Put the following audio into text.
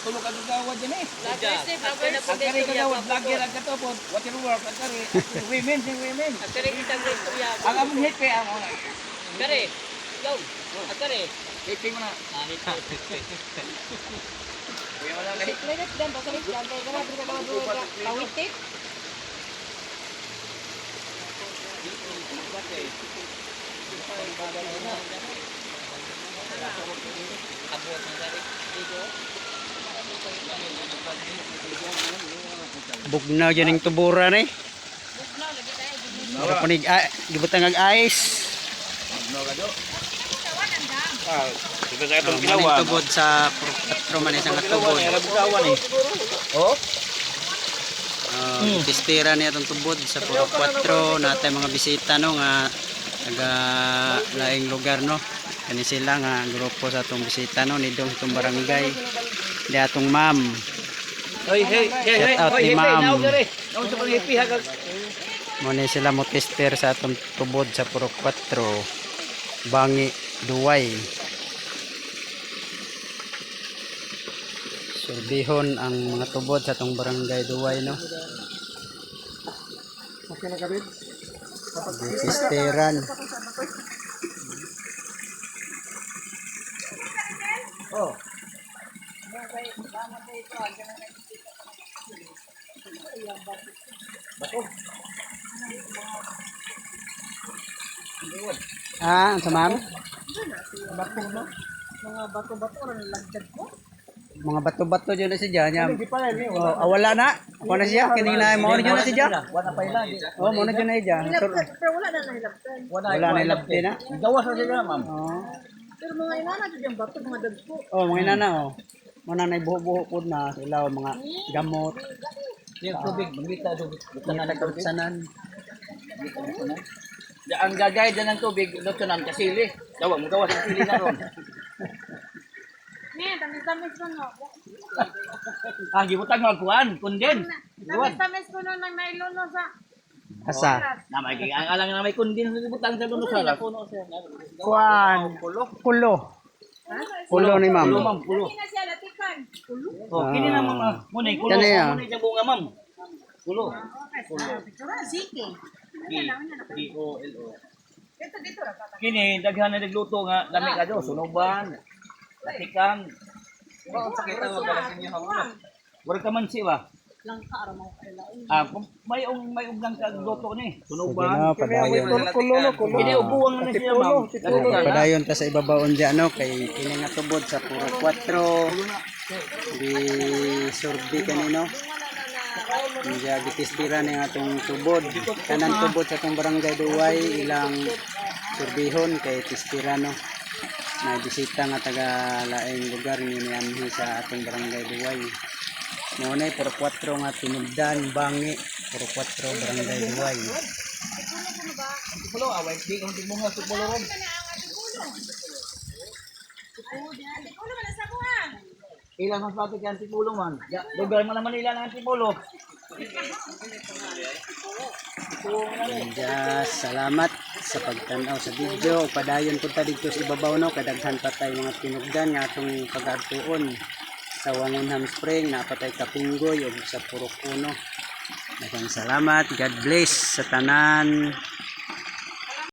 tulog ka gawad dyan eh. Agkari ka gawad, vlogger ang katopod. What your work, agkari. Women, sing women. Agkari kita gusto ya. Ang among hit kaya mo na. Agkari. Go. Agkari. Hit mo na. Kuya wala na hit. Minutes dan pasalit dan kay kana dito ka duwa ka tawitik. Bugnaw dyan yung tubura ni. Pero panig, gibutang ice. Diba sa itong Maning tubod sa patro man isang tubod. Oh? Tistira niya itong tubod sa puro 4 natay mga bisita no nga taga laing lugar no. Kani sila nga grupo sa atong bisita no nidong itong barangay. Di atong ma'am. Hey, hey, hey, Shout out hey, ni ma'am. Naon sa pang happy hagag. Muna sila mo tester sa atong tubod sa puro 4 bangi duway. Surbihon ang mga tubod sa atong barangay duway no. Testeran. Oh. Sa ma'am? Mga bato-bato ra lagdag ko. Mga bato-bato dyan na siya niya. Wala na. Ako na siya. Kinina mo na dyan na siya. Wala pa ila. Oh, mo na dyan na siya. Pero wala na nahilabtan. Wala na ilabti na. Gawas na sila, ma'am. Oh. Pero mga inana jud yung bato mga dagko. Oh, mga inana oh. Mga nanay buho-buho po na sila mga gamot. Yung tubig, mangita tubig. Mga nagkutsanan. Ang gagay dyan ng tubig, lutunan kasili. Gawa, magawas ang sili na ron. Ni, tamis-tamis ko no. Ang gibutang magkuhan, kundin. Gawan. Tamis-tamis ko no nang nailuno sa Asa? Na may ang alang na may kundin sa gibutang sa luno sa puno siya. Kuan. Pulo. Pulo. Pulo ni ma'am. Pulo, ma'am, pulo. na siya latikan. Oh, kini na ma'am. Munay kulo. Kani, ah. Munay sa bunga, ma'am. Pulo. Sige. P-O-L-O. Dito ra tata. Kini daghan na nagluto nga dami ka do, sunuban. Latikan. Wa sakit ang balasin niyo ha. Wala ka man siya. Langka ra mo kailaon. May ugang kagluto ni. Sige Sunuban. na, padayon. Kini ubuwang na siya, ma'am. Padayon ta sa ibabaon dyan no. Kay ini nga tubod sa puro 4. Di surbi kanino. Hindi gitistira ng atong tubod. Kanang tubod sa atong barangay Duway ilang surbihon kay tistira no. May bisita nga taga laing lugar ni niamhi sa atong barangay Duway. Muna puro 4 nga tinubdan bangi puro 4 barangay Duway. Pulo away di kung timunga sa pulo ron. Ilan mas pati kay Antipulo man. Ya, lugar man naman ilan ang Antipulo. Salamat sa pagtanaw sa video. Padayon punta dito sa ibabaw no. Kadaghan pa tayo mga tinugdan nga atong pag-agtuon sa Wangunham Spring. Napatay kapinggoy o sa Purok Uno. Daghang salamat. God bless sa tanan.